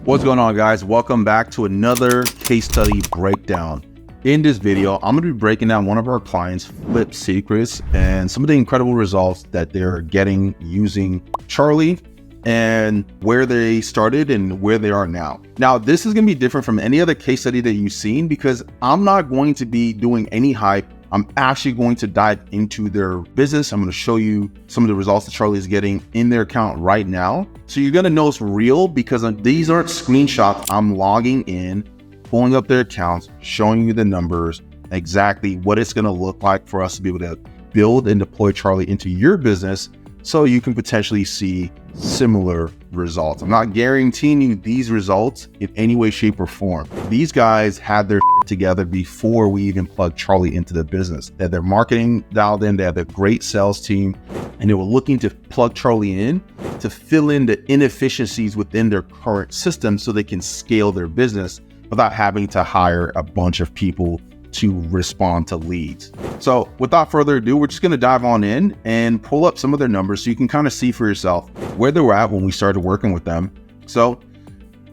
What's going on, guys? Welcome back to another case study breakdown. In this video, I'm going to be breaking down one of our clients' flip secrets and some of the incredible results that they're getting using Charlie and where they started and where they are now. Now, this is going to be different from any other case study that you've seen because I'm not going to be doing any hype. I'm actually going to dive into their business. I'm going to show you some of the results that Charlie is getting in their account right now. So you're going to know it's real because these aren't screenshots. I'm logging in, pulling up their accounts, showing you the numbers, exactly what it's going to look like for us to be able to build and deploy Charlie into your business so you can potentially see similar results. I'm not guaranteeing you these results in any way, shape, or form. These guys had their together before we even plugged Charlie into the business. They had their marketing dialed in, they had a great sales team, and they were looking to plug Charlie in to fill in the inefficiencies within their current system so they can scale their business without having to hire a bunch of people to respond to leads. So without further ado, we're just going to dive on in and pull up some of their numbers so you can kind of see for yourself where they were at when we started working with them. So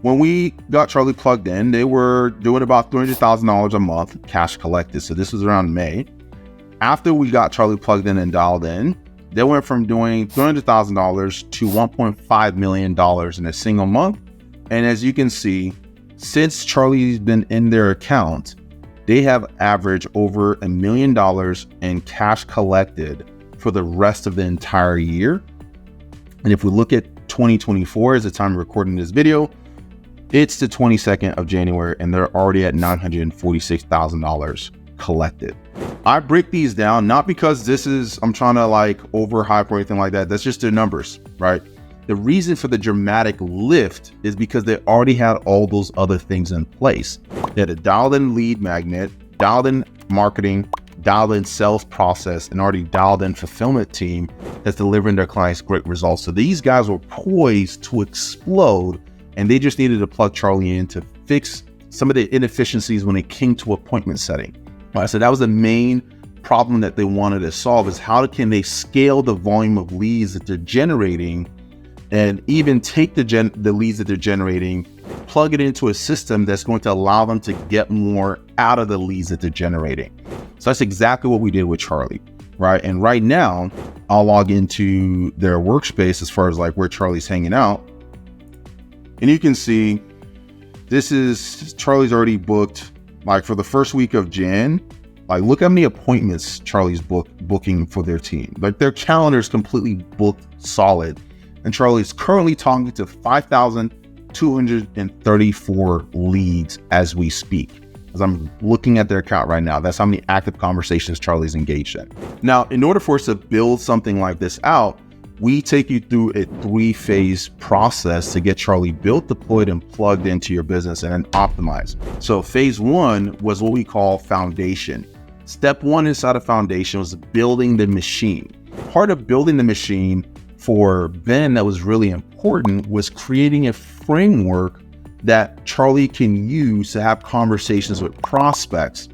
when we got Charlie plugged in, they were doing about $300,000 a month cash collected. So this was around May. After we got Charlie plugged in and dialed in, they went from doing $300,000 to $1.5 million in a single month. And as you can see, since Charlie's been in their account, they have averaged over $1 million in cash collected for the rest of the entire year. And if we look at 2024 as the time of recording this video, it's the 22nd of January and they're already at $946,000 collected. I break these down, not because I'm trying to like overhype or anything like that. That's just their numbers, right? The reason for the dramatic lift is because they already had all those other things in place. They had a dialed in lead magnet, dialed in marketing, dialed in sales process, and already dialed in fulfillment team that's delivering their clients great results. So these guys were poised to explode and they just needed to plug Charlie in to fix some of the inefficiencies when it came to appointment setting. All right, so that was the main problem that they wanted to solve is how can they scale the volume of leads that they're generating and even take the leads that they're generating, plug it into a system that's going to allow them to get more out of the leads that they're generating. So that's exactly what we did with Charlie, right? And right now, I'll log into their workspace as far as like where Charlie's hanging out. And you can see Charlie's already booked like for the first week of Jan. Like look how many appointments Charlie's booking for their team. Like their calendar is completely booked solid. And Charlie's currently talking to 5,234 leads as we speak. As I'm looking at their account right now, that's how many active conversations Charlie's engaged in. Now, in order for us to build something like this out, we take you through a 3-phase process to get Charlie built, deployed, and plugged into your business and then optimized. So phase 1 was what we call foundation. Step 1 inside of foundation was building the machine. Part of building the machine for Ben that was really important was creating a framework that Charlie can use to have conversations with prospects.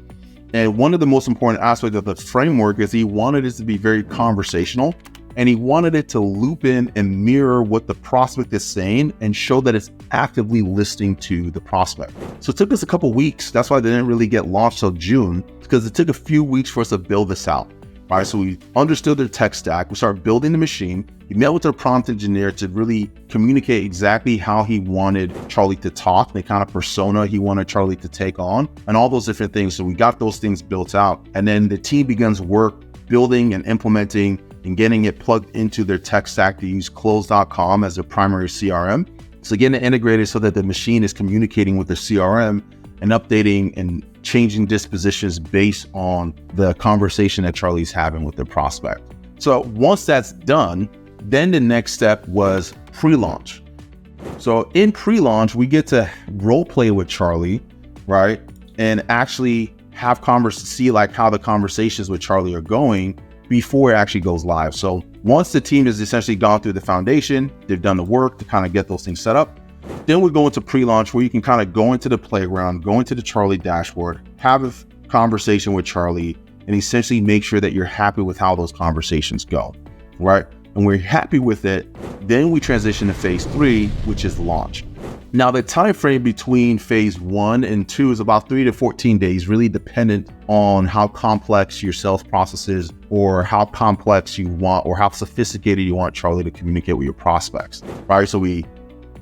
And one of the most important aspects of the framework is he wanted it to be very conversational and he wanted it to loop in and mirror what the prospect is saying and show that it's actively listening to the prospect. So it took us a couple weeks. That's why they didn't really get launched till June, because it took a few weeks for us to build this out. All right, so we understood their tech stack. We started building the machine. We met with their prompt engineer to really communicate exactly how he wanted Charlie to talk, the kind of persona he wanted Charlie to take on, and all those different things. So we got those things built out. And then the team begins work building and implementing and getting it plugged into their tech stack to use close.com as their primary CRM. So getting it integrated so that the machine is communicating with the CRM and updating and changing dispositions based on the conversation that Charlie's having with the prospect. So once that's done, then the next step was pre-launch. So in pre-launch, we get to role play with Charlie, right? And actually have see like how the conversations with Charlie are going before it actually goes live. So once the team has essentially gone through the foundation, they've done the work to kind of get those things set up, then we go into pre-launch where you can kind of go into the playground, go into the Charlie dashboard, have a conversation with Charlie, and essentially make sure that you're happy with how those conversations go, right? And we're happy with it. Then we transition to phase 3, which is launch. Now, the time frame between phase 1 and 2 is about 3 to 14 days, really dependent on how complex your sales process is, or how complex you want, or how sophisticated you want Charlie to communicate with your prospects, right? So we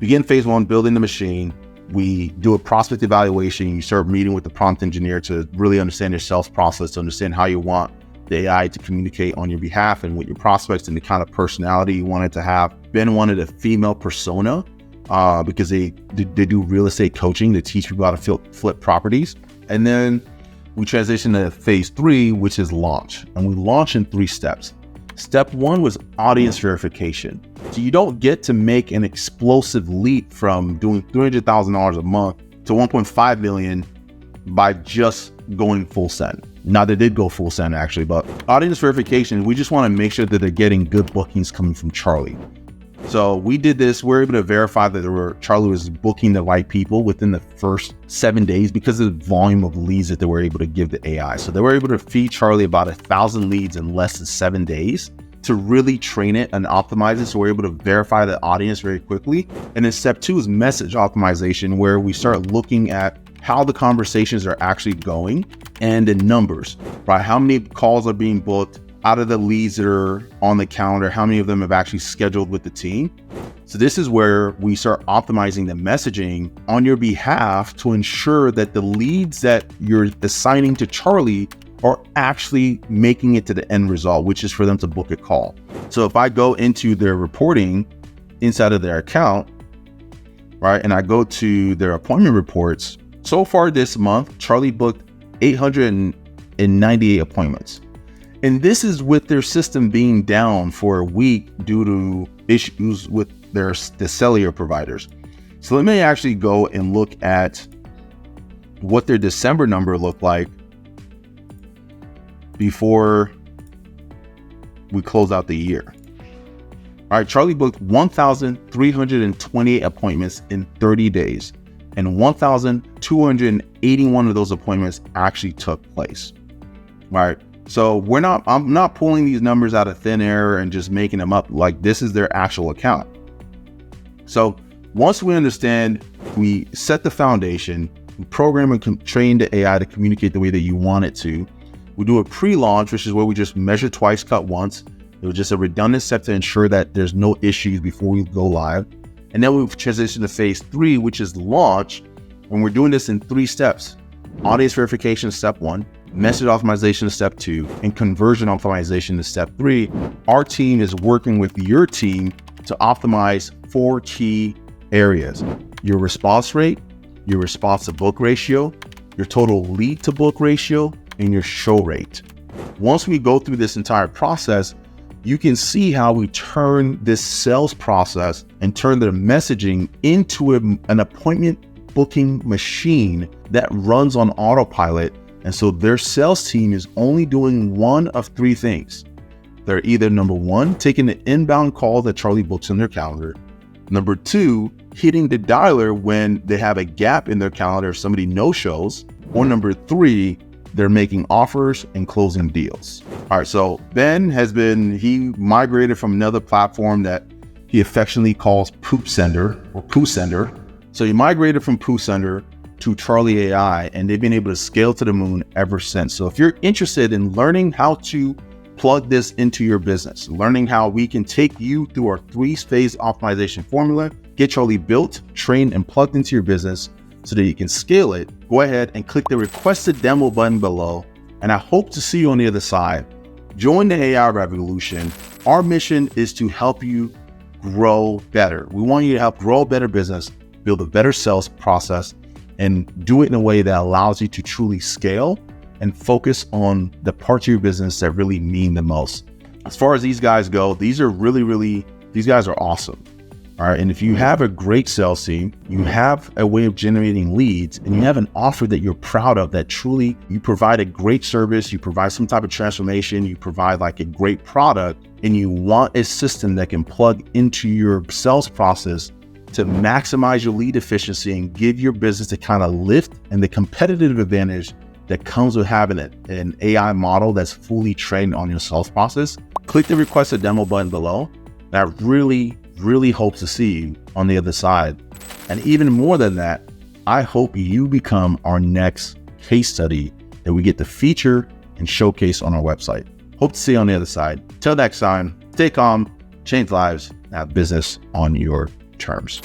begin phase 1, building the machine. We do a prospect evaluation. You start meeting with the prompt engineer to really understand your sales process, to understand how you want the AI to communicate on your behalf and with your prospects, and the kind of personality you want it to have. Ben wanted a female persona, because they do real estate coaching. They teach people how to flip properties. And then we transition to phase 3, which is launch. And we launch in 3 steps. Step 1 was audience verification. So you don't get to make an explosive leap from doing $300,000 a month to 1.5 million by just going full send. Now, they did go full send actually, but audience verification, we just want to make sure that they're getting good bookings coming from Charlie. So we did this. We're able to verify that Charlie was booking the right people within the first 7 days because of the volume of leads that they were able to give the AI. So they were able to feed Charlie about 1,000 leads in less than 7 days to really train it and optimize it. So we're able to verify the audience very quickly. And then step 2 is message optimization, where we start looking at how the conversations are actually going and the numbers, right? How many calls are being booked out of the leads that are on the calendar, how many of them have actually scheduled with the team. So this is where we start optimizing the messaging on your behalf to ensure that the leads that you're assigning to Charlie are actually making it to the end result, which is for them to book a call. So if I go into their reporting inside of their account, right, and I go to their appointment reports, so far this month, Charlie booked 898 appointments. And this is with their system being down for a week due to issues with the cellular providers. So let me actually go and look at what their December number looked like before we close out the year. All right, Charlie booked 1,328 appointments in 30 days, and 1,281 of those appointments actually took place. All right. So I'm not pulling these numbers out of thin air and just making them up. Like, this is their actual account. So once we understand, we set the foundation, we program and train the AI to communicate the way that you want it to. We do a pre-launch, which is where we just measure twice, cut once. It was just a redundant step to ensure that there's no issues before we go live. And then we transition to phase 3, which is launch. And we're doing this in 3 steps. Audience verification is step 1. Message optimization is step 2, and conversion optimization is step 3. Our team is working with your team to optimize 4 key areas: your response rate, your response to book ratio, your total lead to book ratio, and your show rate. Once we go through this entire process, you can see how we turn this sales process and turn the messaging into an appointment booking machine that runs on autopilot. And so their sales team is only doing one of 3 things. They're either, number 1, taking the inbound call that Charlie books in their calendar. Number 2, hitting the dialer when they have a gap in their calendar if somebody no-shows. Or number 3, they're making offers and closing deals. All right, so Ben he migrated from another platform that he affectionately calls Poop Sender or Poo Sender. So he migrated from Poo Sender to Charlie AI, and they've been able to scale to the moon ever since. So if you're interested in learning how to plug this into your business, learning how we can take you through our 3-phase optimization formula, get Charlie built, trained, and plugged into your business so that you can scale it, go ahead and click the requested demo button below. And I hope to see you on the other side. Join the AI revolution. Our mission is to help you grow better. We want you to help grow a better business, build a better sales process, and do it in a way that allows you to truly scale and focus on the parts of your business that really mean the most. As far as these guys go, these guys are awesome. All right. And if you have a great sales team, you have a way of generating leads, and you have an offer that you're proud of, that truly you provide a great service, you provide some type of transformation, you provide like a great product, and you want a system that can plug into your sales process to maximize your lead efficiency and give your business the kind of lift and the competitive advantage that comes with having an AI model that's fully trained on your sales process, click the request a demo button below. That really really hope to see you on the other side. And even more than that, I hope you become our next case study that we get to feature and showcase on our website. Hope to see you on the other side. Till next time, stay calm, change lives, and have business on your terms.